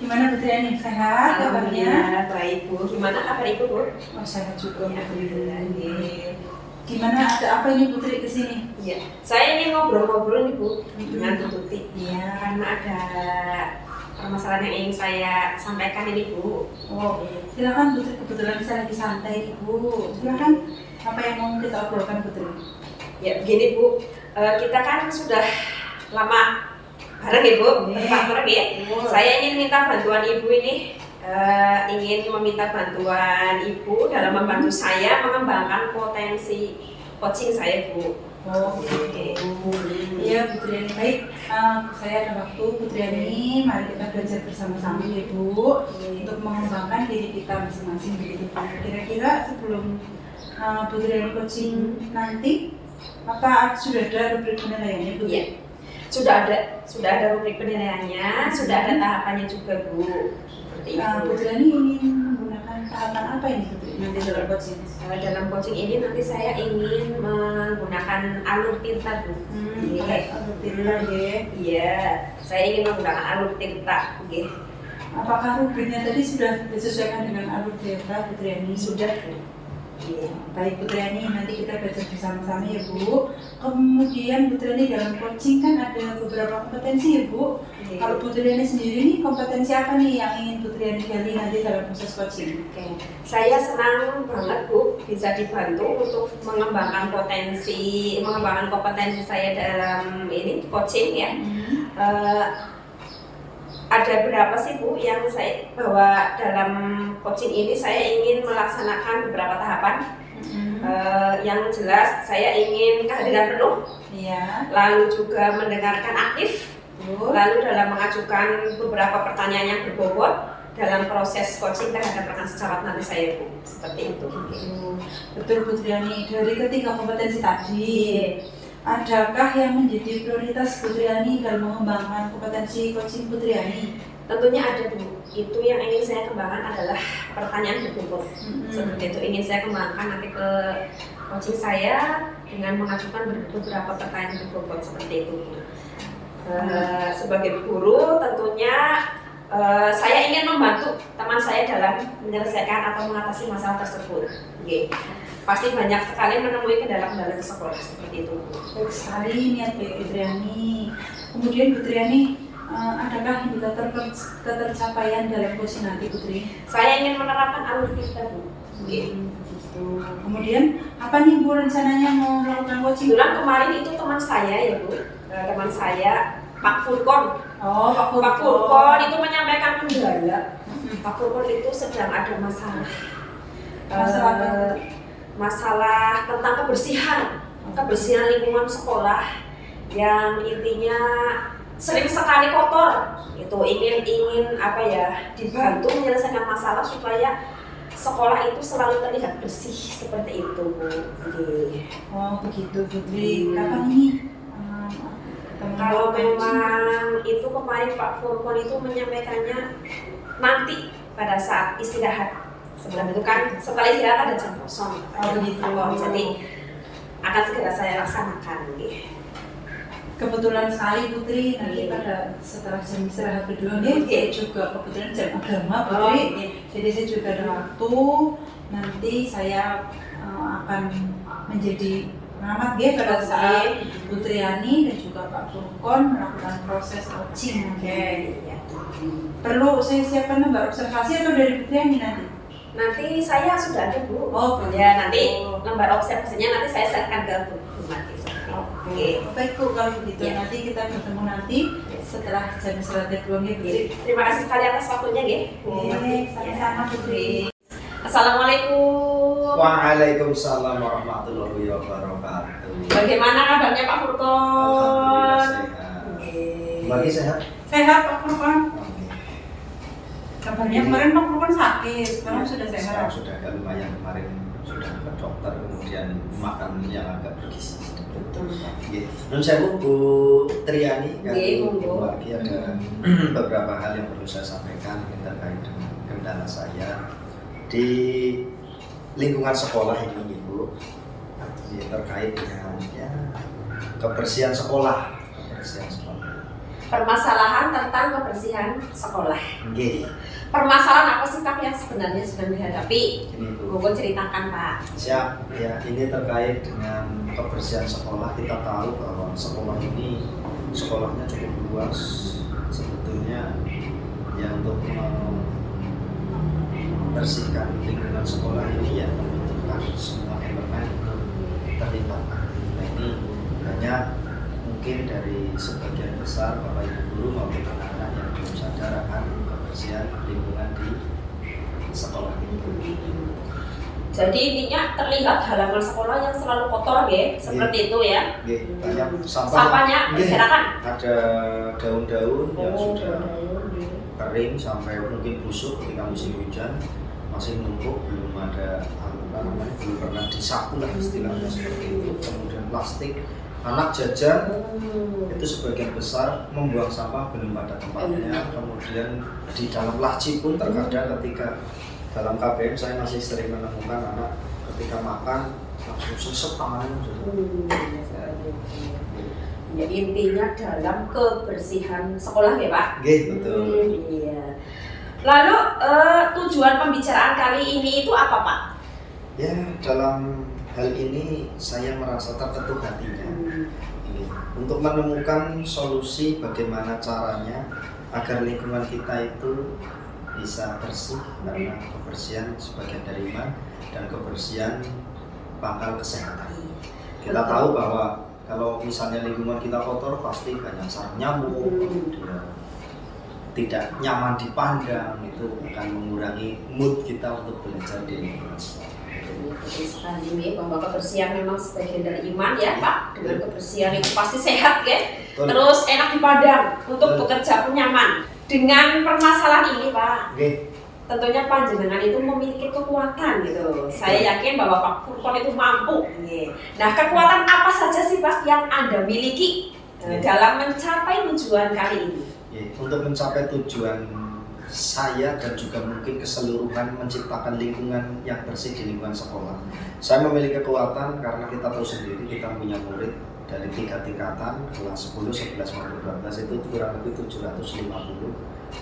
Gimana Bu Triani? Sehat kabarnya? Baik Bu, gimana kabar Ibu Bu? Oh, sehat juga Bu Tri. Alhamdulillah. Gimana, ada apa ini Bu Tri kesini? Iya, saya ingin ngobrol-ngobrol nih Bu dengan Bu Tuti. Iya. Karena ada permasalahan yang ingin saya sampaikan ini Bu. Oh, silakan Bu Tri, kebetulan saya lagi santai nih Bu. Silakan, apa yang mau kita obrolkan Bu Tri? Ya begini Bu, kita kan sudah lama bareng Ibu, bareng ya. Saya ingin minta bantuan Ibu ini, ingin meminta bantuan Ibu dalam membantu saya mengembangkan potensi coaching saya Bu. Oh, oke. Iya Bu Triani, baik. Saya ada waktu Bu Triani, mari kita belajar bersama-sama ya Bu, untuk mengembangkan diri kita masing-masing begitu Bu. Kira-kira sebelum Bu Triani coaching nanti, apa sudah ada rubrik penilaiannya Bu? Iya, sudah ada rubrik penilaiannya, sudah ada tahapannya juga Bu. Seperti itu. Bu Triani ingin menggunakan tahapan apa ini Bu Triani nanti dalam coaching? Dalam coaching ini nanti saya ingin menggunakan alur tinta Bu. Alur tinta ya. Iya, saya ingin menggunakan alur tinta. Oke. Apakah rubriknya tadi sudah disesuaikan dengan alur tinta Bu Triani? Sudah Bu. Iya. Baik Bu Triani, nanti kita belajar bersama-sama ya Bu. Kemudian Bu Triani dalam coaching kan ada beberapa kompetensi ya Bu. Iya. Kalau Bu Triani sendiri nih, kompetensi apa nih yang ingin Bu Triani gali nanti dalam proses coaching? Oke. Saya senang banget Bu bisa dibantu untuk mengembangkan kompetensi saya dalam ini coaching ya. Ada berapa sih Bu yang saya bahwa dalam coaching ini saya ingin melaksanakan beberapa tahapan. Yang jelas saya ingin kehadiran penuh, Iya. lalu juga mendengarkan aktif, lalu dalam mengajukan beberapa pertanyaan yang berbobot dalam proses coaching terhadap rekan sejawat nanti saya Bu. Seperti itu. Betul Bu Triani, dari ketiga kompetensi tadi, adakah yang menjadi prioritas Bu Triani dalam mengembangkan kompetensi coaching Bu Triani? Tentunya ada Bu. Itu yang ingin saya kembangkan adalah pertanyaan berbobot. Seperti itu ingin saya kembangkan nanti ke coaching saya dengan mengajukan beberapa pertanyaan berbobot seperti itu. Sebagai guru tentunya saya ingin membantu teman saya dalam menyelesaikan atau mengatasi masalah tersebut. Pasti banyak sekali menemui kendala-kendala di sekolah seperti itu. Baik sekali niat Bu Triani. Kemudian Bu Triani, adakah indikator ketercapaian dalam coaching nanti Bu Tri? Saya ingin menerapkan alur kita Bu. Kemudian apa nih Bu rencananya mau melakukan coaching? Kebetulan kemarin itu teman saya ya Bu, teman saya Pak Furkon. Oh, Pak Pak Furkon itu menyampaikan kendala. Pak Furkon itu sedang ada masalah tentang kebersihan lingkungan sekolah yang intinya sering sekali kotor. Itu ingin dibantu menyelesaikan masalah supaya sekolah itu selalu terlihat bersih seperti itu Bu. Oh begitu Putri. Kapan ini? Kalau memang itu kemarin Pak Furkon itu menyampaikannya nanti pada saat istirahat. Sebelum itu kan setelah istirahat ada jam kosong. Oh begitu. Jadi akan segera saya laksanakan. Kebetulan sekali Putri, nanti pada setelah jam istirahat kedua saya juga kebetulan jam agama Putri. Jadi saya juga ada waktu. Nanti saya akan menjadi pengamat pada saat Bu Triani dan juga Pak Furkon melakukan proses coaching. Perlu saya siapkan nomor observasi atau dari Bu Triani nanti? Nanti saya sudah ada Bu. Oh ya, nanti lembar observasinya nanti saya serahkan ke Bu nanti. Baik Bu, kalau begitu nanti kita bertemu nanti setelah jam istirahat kedua Bu. Terima kasih sekali atas waktunya sama-sama Putri. Assalamualaikum. Waalaikumsalam warahmatullahi wabarakatuh. Bagaimana kabarnya Pak Furkon? Bagi sehat? Sehat Pak Furkon. Kabarnya kemarin Pak Furkon sakit, sekarang sudah sehat. Sudah agak lumayan, kemarin sudah ke dokter, kemudian makan yang agak bergizi. Betul. Dan saya Bu Triani, lagi ada beberapa hal yang perlu saya sampaikan terkait dengan kendala saya di lingkungan sekolah ini Ibu, terkait dengan kebersihan sekolah. permasalahan tentang kebersihan sekolah. Nggih. Permasalahan apa sih Pak yang sebenarnya sedang dihadapi? Ini Bu. Monggo ceritakan Pak. Siap, ya ini terkait dengan kebersihan sekolah. Kita tahu bahwa sekolah ini sekolahnya cukup luas sebetulnya, ya untuk membersihkan lingkungan sekolah ini ya membutuhkan semua elemen untuk terlibat. Nah ini banyak mungkin dari sebagian besar Bapak Ibu guru maupun anak-anak yang belum sadar akan kebersihan lingkungan di sekolah itu. Jadi intinya terlihat halaman sekolah yang selalu kotor ya, seperti itu ya. Nggih, banyak Sampahnya berserakan. Ada daun-daun yang sudah kering sampai mungkin busuk ketika musim hujan, masih numpuk, belum ada belum pernah disapu lah istilahnya seperti itu. Kemudian plastik, anak jajan itu sebagian besar membuang sampah belum pada tempatnya. Kemudian di dalam laci pun terkadang ketika dalam KBM saya masih sering menemukan anak ketika makan langsung sesep tangannya. Ya intinya dalam kebersihan sekolah ya Pak. Nggih, betul. Iya. Lalu tujuan pembicaraan kali ini itu apa Pak? Ya, dalam hal ini saya merasa terketuk hatinya untuk menemukan solusi bagaimana caranya agar lingkungan kita itu bisa bersih, karena kebersihan sebagian dari iman dan kebersihan pangkal kesehatan. Kita tahu bahwa kalau misalnya lingkungan kita kotor pasti banyak sarang nyamuk, kemudian tidak nyaman dipandang, itu akan mengurangi mood kita untuk belajar di lingkungan sekolah. Betul sekali nih bahwa kebersihan memang sebagian dari iman ya Pak. Dengan kebersihan itu pasti sehat ya. Betul. Terus enak dipandang untuk Betul. bekerja pun nyaman. Dengan permasalahan ini Pak, Oke. tentunya panjenengan itu memiliki kekuatan gitu. Saya yakin bahwa Pak Furkon itu mampu. Nah, kekuatan apa saja sih Pak yang Anda miliki dalam mencapai tujuan kali ini? Untuk mencapai tujuan saya dan juga mungkin keseluruhan menciptakan lingkungan yang bersih di lingkungan sekolah, saya memiliki kekuatan karena kita tahu sendiri kita punya murid dari 3 tingkatan kelas 10, 11, maupun 12 itu kurang lebih 750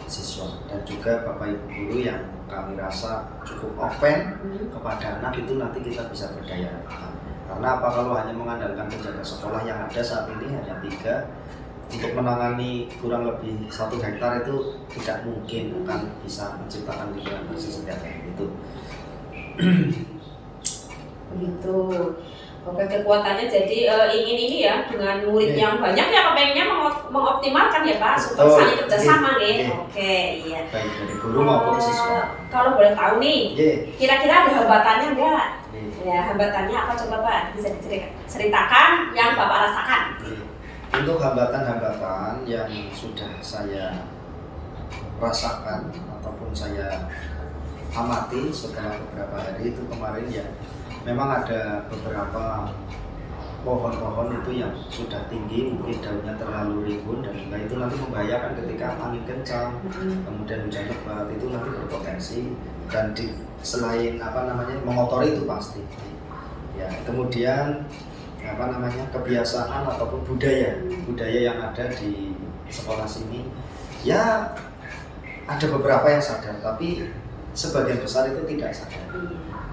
siswa, dan juga Bapak Ibu guru yang kami rasa cukup open kepada anak itu nanti kita bisa berdaya. Karena apa, kalau hanya mengandalkan penjaga sekolah yang ada saat ini hanya 3 untuk menangani kurang lebih 1 hektar itu tidak mungkin akan bisa menciptakan lingkungan bersih setiap hari itu. Begitu. Oke, kekuatannya jadi ingin ini ya dengan murid yang banyak ya kepengennya mengoptimalkan ya Pak supaya saling kerjasama ya. Oke, iya. Baik dari guru maupun siswa. Kalau boleh tahu nih, kira-kira ada hambatannya enggak? Ya, hambatannya apa coba Pak? Bisa diceritakan yang Bapak rasakan. Untuk hambatan-hambatan yang sudah saya rasakan ataupun saya amati setelah beberapa hari itu kemarin ya, memang ada beberapa pohon-pohon itu yang sudah tinggi, mungkin daunnya terlalu rimbun, dan juga itu nanti membahayakan ketika angin kencang, kemudian hujan lebat itu nanti berpotensi dan selain mengotori itu pasti. Ya, kemudian kebiasaan ataupun budaya yang ada di sekolah sini ya ada beberapa yang sadar, tapi sebagian besar itu tidak sadar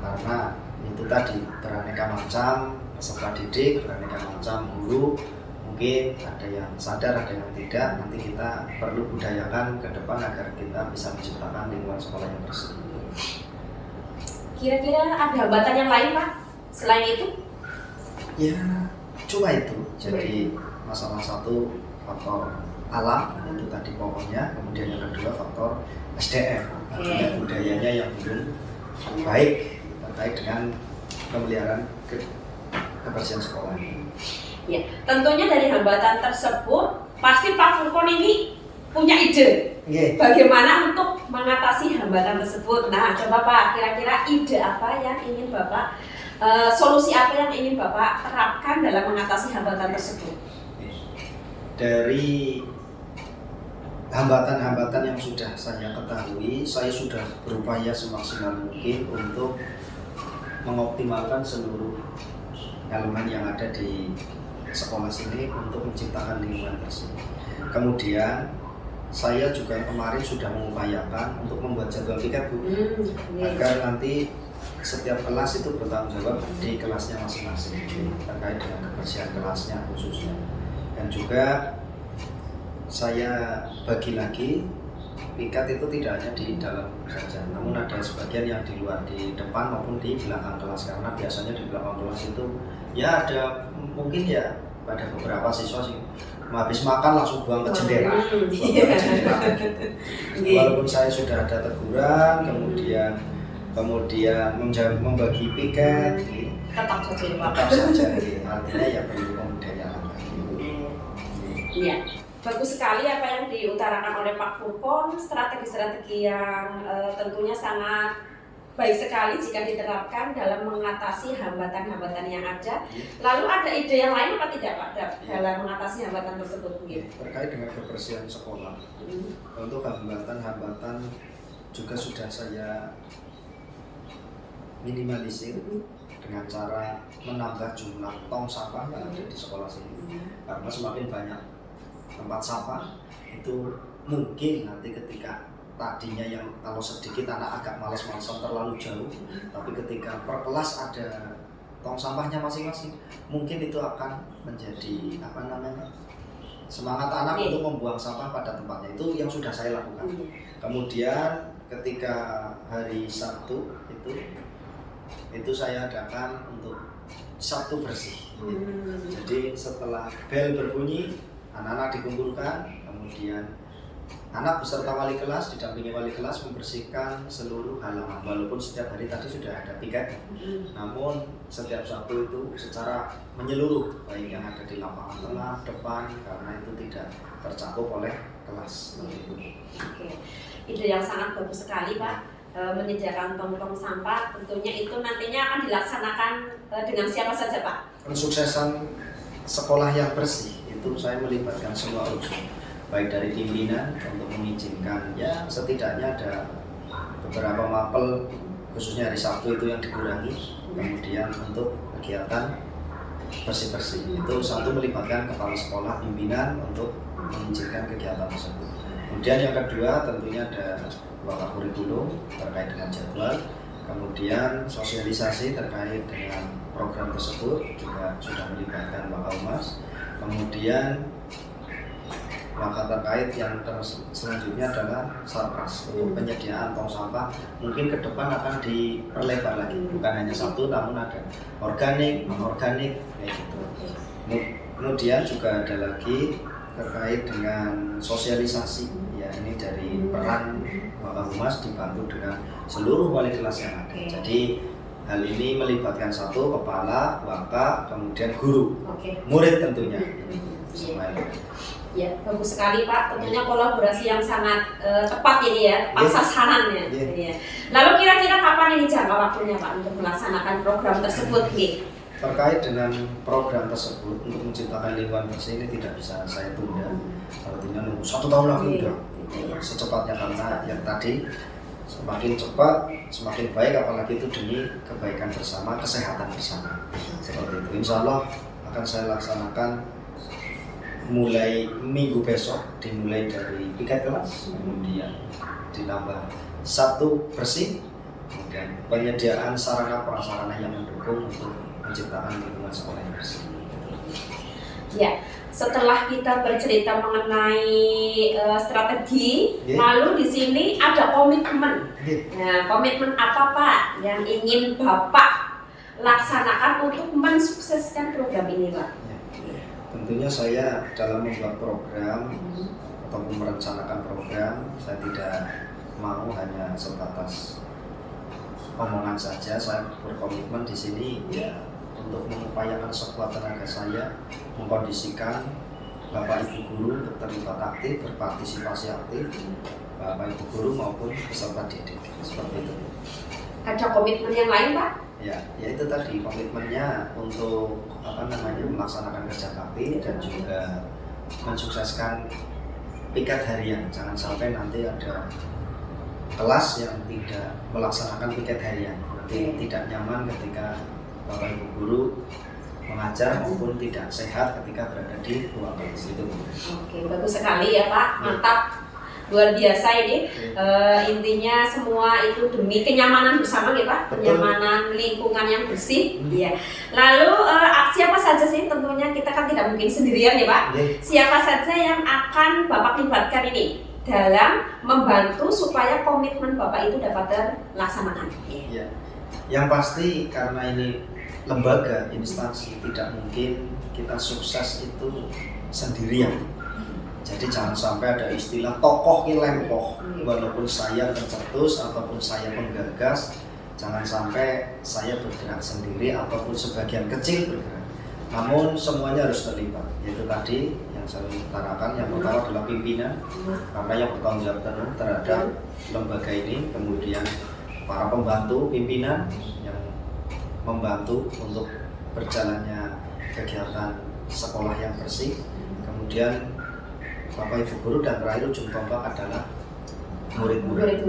karena itu tadi beraneka macam peserta didik, beraneka macam guru, mungkin ada yang sadar, ada yang tidak. Nanti kita perlu budayakan ke depan agar kita bisa menciptakan lingkungan sekolah yang bersih. Kira-kira ada hambatan yang lain Pak selain itu? Ya, cuma itu. Jadi masalah satu faktor alam, itu tadi pohonnya, kemudian yang kedua faktor SDM, artinya budayanya yang belum baik terkait dengan pemeliharaan kebersihan sekolah. Ya, tentunya dari hambatan tersebut pasti Pak Furkon ini punya ide bagaimana untuk mengatasi hambatan tersebut. Nah, coba Pak, kira-kira ide apa yang ingin Bapak solusi apa yang ingin Bapak terapkan dalam mengatasi hambatan tersebut? Dari hambatan-hambatan yang sudah saya ketahui, saya sudah berupaya semaksimal mungkin untuk mengoptimalkan seluruh elemen yang ada di sekolah sini untuk menciptakan lingkungan bersih. Kemudian saya juga kemarin sudah mengupayakan untuk membuat jadwal piket Bu, agar nanti setiap kelas itu bertanggung jawab di kelasnya masing-masing terkait dengan kebersihan kelasnya khususnya. Dan juga saya bagi lagi piket itu tidak hanya di dalam saja, namun ada sebagian yang di luar, di depan maupun di belakang kelas, karena biasanya di belakang kelas itu ya ada mungkin ya pada beberapa siswa sih habis makan langsung buang ke jendela, walaupun saya sudah ada teguran, kemudian membagi piket, tetap saja Pak. artinya ya perlu pembudayaan. Iya. Bagus sekali apa yang diutarakan oleh Pak Pupon, strategi-strategi yang tentunya sangat baik sekali jika diterapkan dalam mengatasi hambatan-hambatan yang ada. Lalu ada ide yang lain apa tidak Pak dalam mengatasi hambatan tersebut? Terkait dengan kebersihan sekolah, untuk hambatan-hambatan juga sudah saya minimalisir dengan cara menambah jumlah tong sampah yang ada di sekolah sini, karena semakin banyak tempat sampah itu mungkin nanti ketika tadinya yang kalau sedikit anak agak malas-malasan terlalu jauh, tapi ketika per kelas ada tong sampahnya masing-masing, mungkin itu akan menjadi semangat anak untuk membuang sampah pada tempatnya. Itu yang sudah saya lakukan. Kemudian ketika hari Sabtu itu saya adakan untuk Sabtu bersih. Jadi setelah bel berbunyi, anak-anak dikumpulkan, kemudian anak beserta wali kelas didampingi wali kelas membersihkan seluruh halaman. Walaupun setiap hari tadi sudah ada piket, namun setiap Sabtu itu secara menyeluruh, baik yang ada di lapangan tengah, depan, karena itu tidak tercakup oleh kelas. Oke. Ide yang sangat bagus sekali Pak. Menyediakan tong-tong sampah, tentunya itu nantinya akan dilaksanakan dengan siapa saja Pak? Kesuksesan sekolah yang bersih itu saya melibatkan semua unsur, baik dari pimpinan untuk mengizinkan ya setidaknya ada beberapa mapel khususnya hari Sabtu itu yang dikurangi, kemudian untuk kegiatan bersih-bersih itu satu melibatkan kepala sekolah, pimpinan untuk mengizinkan kegiatan tersebut. Kemudian yang kedua tentunya ada bapak kurikulum terkait dengan jadwal, kemudian sosialisasi terkait dengan program tersebut juga sudah melibatkan Bapak Humas. Kemudian langkah terkait yang selanjutnya adalah sarpras untuk penyediaan tong sampah. Mungkin ke depan akan diperlebar lagi, bukan hanya satu namun ada organik, non-organik kayak gitu. Kemudian juga ada lagi terkait dengan sosialisasi, ya ini dari peran Bapak Humas dibantu dengan seluruh wali kelas yang ada. Jadi hal ini melibatkan satu kepala, bapak, kemudian guru, murid tentunya. Ya, bagus sekali Pak. Tentunya kolaborasi yang sangat tepat ini ya, tepat sasarannya. Lalu kira-kira kapan ini jangka waktunya Pak untuk melaksanakan program tersebut? Terkait dengan program tersebut untuk menciptakan lingkungan bersih ini tidak bisa saya tunda. Artinya nunggu 1 tahun lagi udah secepatnya, karena yang tadi semakin cepat semakin baik, apalagi itu demi kebaikan bersama, kesehatan bersama. Seperti itu. Insya Allah akan saya laksanakan mulai minggu besok, dimulai dari piket kelas, kemudian ditambah Sabtu bersih, kemudian penyediaan sarana prasarana yang mendukung untuk menciptakan lingkungan sekolah yang bersih. Ya, setelah kita bercerita mengenai strategi, lalu di sini ada komitmen. Nah, komitmen apa Pak yang ingin Bapak laksanakan untuk mensukseskan program ini Pak? Tentunya saya dalam membuat program ataupun merencanakan program, saya tidak mau hanya sebatas omongan saja. Saya berkomitmen di sini ya untuk mengupayakan sekuat tenaga saya, mengkondisikan Bapak Ibu guru untuk terlibat aktif, berpartisipasi aktif, Bapak Ibu guru maupun peserta didik, seperti itu. Ada komitmen yang lain Pak? Ya itu tadi komitmennya untuk melaksanakan kerja bakti dan juga mensukseskan piket harian. Jangan sampai nanti ada kelas yang tidak melaksanakan piket harian, nanti tidak nyaman ketika Bapak Ibu guru mengajar maupun tidak sehat ketika berada di ruang kelas itu. Oke, bagus sekali ya Pak, mantap, luar biasa ini. Intinya semua itu demi kenyamanan bersama ya Pak, kenyamanan lingkungan yang bersih. Iya. Lalu siapa saja sih, tentunya kita kan tidak mungkin sendirian ya Pak. Siapa saja yang akan Bapak libatkan ini dalam membantu supaya komitmen Bapak itu dapat terlaksanakan? Iya. Yang pasti karena ini lembaga, instansi, tidak mungkin kita sukses itu sendirian. Jadi jangan sampai ada istilah tokoh lempoh, walaupun saya pencetus ataupun saya penggagas, jangan sampai saya bergerak sendiri ataupun sebagian kecil bergerak. Namun semuanya harus terlibat, yaitu tadi yang saya utarakan, yang pertama adalah pimpinan, karena yang bertanggung jawab penuh terhadap lembaga ini, kemudian para pembantu pimpinan yang membantu untuk berjalannya kegiatan sekolah yang bersih, kemudian Bapak Ibu guru, dan terakhir ujung tombak adalah murid-murid.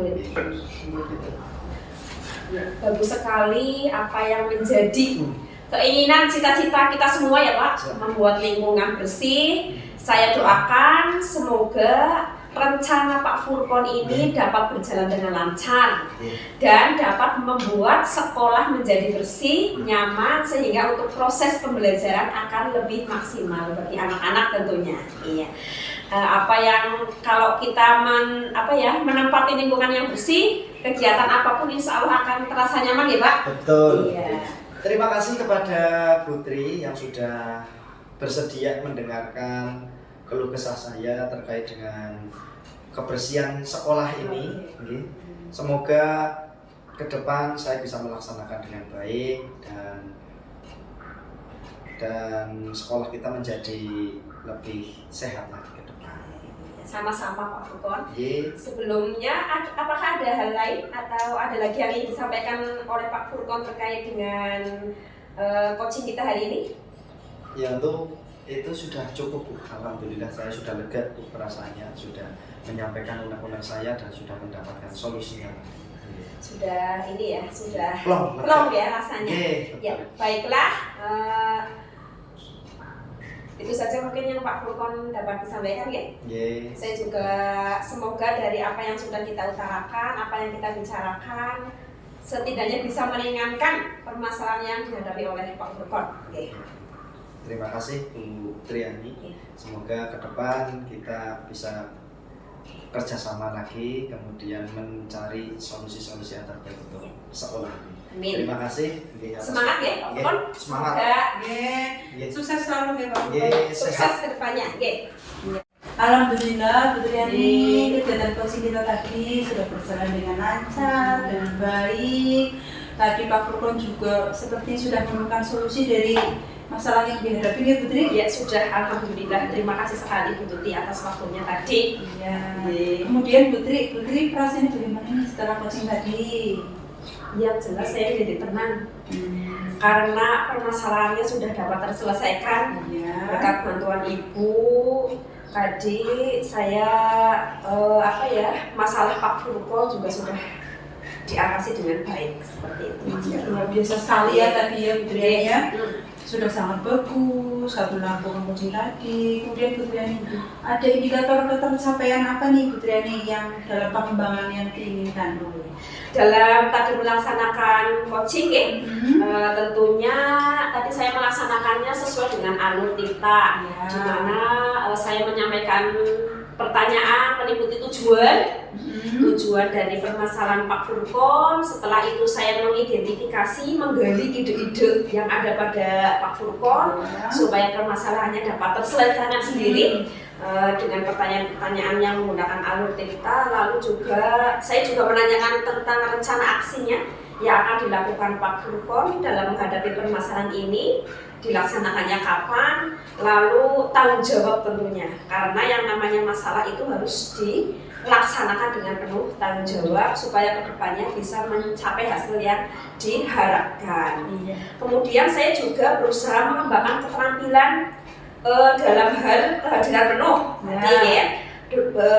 Ya, bagus sekali apa yang menjadi keinginan cita-cita kita semua ya Pak, membuat lingkungan bersih. Saya doakan semoga rencana Pak Furqon ini dapat berjalan dengan lancar dan dapat membuat sekolah menjadi bersih, nyaman, sehingga untuk proses pembelajaran akan lebih maksimal bagi anak-anak tentunya. Iya. Apa yang kalau kita menempati lingkungan yang bersih, kegiatan apapun insya Allah akan terasa nyaman ya Pak. Betul. Iya. Terima kasih kepada Putri yang sudah bersedia mendengarkan keluh kesah saya terkait dengan kebersihan sekolah ini. Semoga ke depan saya bisa melaksanakan dengan baik dan sekolah kita menjadi lebih sehat lagi ke depan. Sama-sama Pak Furqon. Yeah. Sebelumnya, apakah ada hal lain atau ada lagi yang ingin disampaikan oleh Pak Furqon terkait dengan coaching kita hari ini? Ya, untuk itu sudah cukup Bu. Alhamdulillah saya sudah lega Bu, perasaannya, sudah menyampaikan unek-unek saya dan sudah mendapatkan solusinya. Sudah ini ya, sudah plong ya rasanya. Ya, baiklah. Itu saja mungkin yang Pak Furqon dapat disampaikan ya. Saya juga semoga dari apa yang sudah kita utarakan, apa yang kita bicarakan, setidaknya bisa meringankan permasalahan yang dihadapi oleh Pak Furqon. Terima kasih Bu Triani. Semoga ke depan kita bisa kerjasama lagi, kemudian mencari solusi-solusi yang terbaik untuk sekolah ini. Amin. Terima kasih. Semangat ya Pak Furqon. Semangat. Sukses selalu ya Pak. Sukses ke depannya. Alhamdulillah Bu Triani, kegiatan coaching kita tadi sudah berjalan dengan lancar dan baik. Tadi Pak Furqon juga seperti sudah menemukan solusi dari masalah yang dihadapi ya Putri? Ya sudah, alhamdulillah. Terima kasih sekali Bu Tuti atas waktunya tadi. Iya. Kemudian Putri perasaannya bagaimana nih setelah coaching tadi? Ya jelas saya jadi tenang. Karena permasalahannya sudah dapat terselesaikan berkat bantuan Ibu. Tadi saya masalah Pak Furqon juga sudah diatasi dengan baik seperti itu. Luar biasa sekali ya tadi ya Putri ya. Sudah sangat bagus, satu lampu coaching tadi. Kemudian Bu Triani, ada indikator pencapaian apa nih Bu Triani yang dalam pengembangan yang diinginkan? Dalam tadi melaksanakan coaching tentunya tadi saya melaksanakannya sesuai dengan alur kita, di mana saya menyampaikan pertanyaan meliputi tujuan dari permasalahan Pak Furqon. Setelah itu saya mengidentifikasi, menggali ide-ide yang ada pada Pak Furqon supaya permasalahannya dapat terselesaikan sendiri dengan pertanyaan-pertanyaan yang menggunakan alur kita. Lalu saya juga menanyakan tentang rencana aksinya yang akan dilakukan Pak Furqon dalam menghadapi permasalahan ini, dilaksanakannya kapan, lalu tanggung jawab tentunya, karena yang namanya masalah itu harus dilaksanakan dengan penuh tanggung jawab supaya kedepannya bisa mencapai hasil yang diharapkan. Kemudian saya juga berusaha mengembangkan keterampilan dalam hal kehadiran penuh,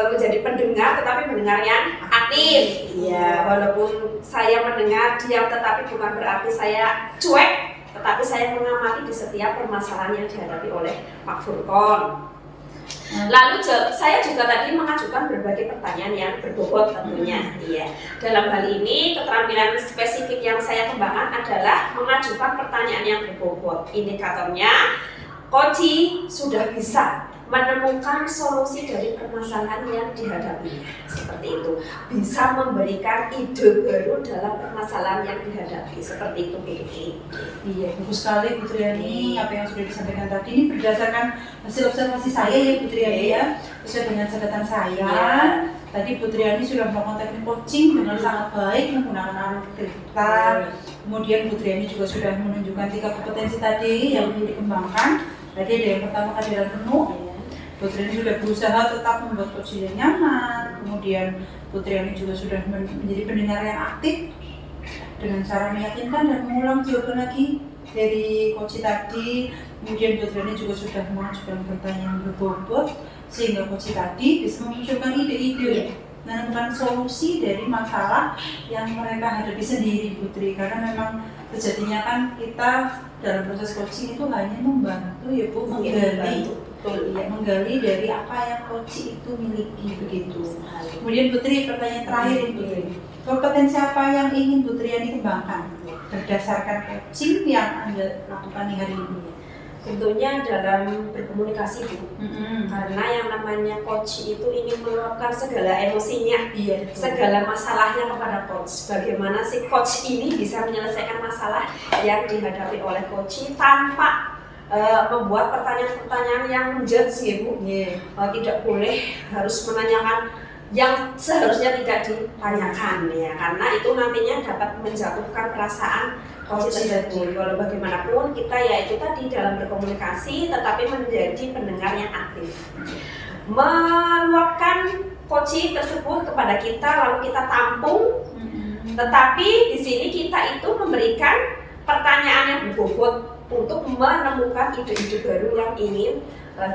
menjadi pendengar tetapi pendengar yang aktif. Walaupun saya mendengar diam tetapi bukan berarti saya cuek tetapi saya mengamati di setiap permasalahan yang dihadapi oleh Pak Furkon. Lalu saya juga tadi mengajukan berbagai pertanyaan yang berbobot tentunya. Iya. Dalam hal ini keterampilan spesifik yang saya kembangkan adalah mengajukan pertanyaan yang berbobot. Indikatornya, Koci sudah bisa menemukan solusi dari permasalahan yang dihadapi. Seperti itu. Bisa memberikan ide baru dalam permasalahan yang dihadapi. Seperti itu, Putri. Iya, bagus sekali Bu Triani. Apa yang sudah disampaikan tadi ini berdasarkan hasil observasi saya ya Bu Triani ya. Sesuai dengan catatan saya. Tadi Bu Triani sudah melakukan teknik coaching dengan sangat baik menggunakan alur kita. Kemudian Bu Triani juga sudah menunjukkan 3 kompetensi tadi yang perlu dikembangkan. Tadi ada yang pertama kehadiran penuh. Putri ini sudah berusaha tetap membuat coach yang nyaman. Kemudian Putri ini juga sudah menjadi pendengar yang aktif dengan cara meyakinkan dan mengulang jawaban lagi dari coach tadi. Kemudian Putri ini juga sudah mengajukan pertanyaan berbobot sehingga coach tadi bisa memunculkan ide-ide, menemukan solusi dari masalah yang mereka hadapi sendiri, Putri. Karena memang sejatinya kan kita dalam proses coaching itu hanya membantu ya Bu, menggali dari apa yang coach itu miliki begitu. Kemudian Putri, pertanyaan terakhir ini Putri, kompetensi apa yang ingin Putri yang dikembangkan berdasarkan coaching yang Anda lakukan di hari ini? Tentunya dalam berkomunikasi Bu, karena yang namanya coach itu ingin meluapkan segala emosinya, segala masalahnya kepada coach. Bagaimana si coach ini bisa menyelesaikan masalah yang dihadapi oleh coach tanpa membuat pertanyaan-pertanyaan yang menjudge ya Bu. Tidak boleh harus menanyakan yang seharusnya tidak ditanyakan ya, karena itu nantinya dapat menjatuhkan perasaan coach tersebut. Walau bagaimanapun kita ya itu tadi dalam berkomunikasi tetapi menjadi pendengar yang aktif, meluapkan coach tersebut kepada kita lalu kita tampung. Tetapi di sini kita itu memberikan pertanyaan yang berbobot untuk menemukan ide-ide baru yang ingin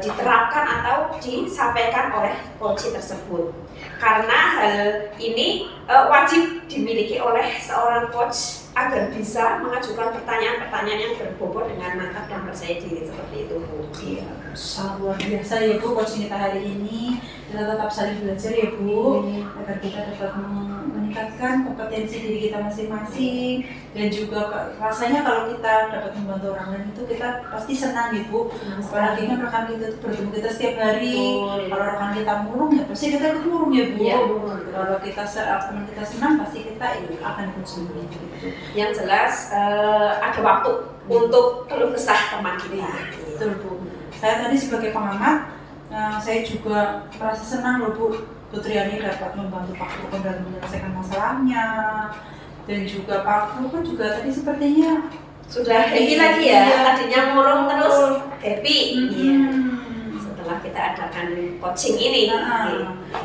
diterapkan atau disampaikan oleh coach tersebut. Karena hal ini wajib dimiliki oleh seorang coach agar bisa mengajukan pertanyaan-pertanyaan yang berbobot dengan mantap dan percaya diri seperti itu Bu. Iya, sangat luar biasa ya Bu coach kita hari ini. Kita tetap saling belajar ya Bu, agar kita dapat meningkatkan kompetensi diri kita masing-masing. Dan juga rasanya kalau kita dapat membantu orang lain itu kita pasti senang ya Bu. Apalagi kan rekan kita itu bertemu kita setiap hari. Kalau rekan kita murung ya pasti kita ikut murung ya Bu. Kalau kita teman kita senang pasti kita akan ikut senang gitu. Yang jelas ada waktu untuk keluh kesah teman kita. Betul Bu. Saya tadi sebagai pengamat, saya juga merasa senang loh Bu, Triani dapat membantu Pak Furkon dalam menyelesaikan masalahnya. Dan juga Pak Furkon juga tadi sepertinya sudah happy lagi ya, tadinya murung terus happy. Setelah kita adakan coaching ini.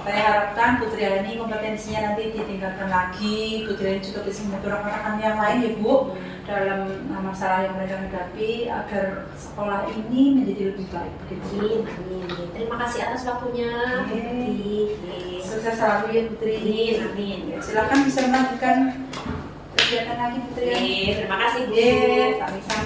Saya harapkan Triani kompetensinya nanti ditingkatkan lagi. Triani juga bisa membantu rekan-rekan yang lain ya Bu dalam masalah yang mereka hadapi agar sekolah ini menjadi lebih baik. Amin. Terima kasih atas waktunya. Sukses selalu ya Putri. Amin. Silakan bisa melanjutkan kegiatan lagi Putri. Terima kasih Bu. Sami-sami.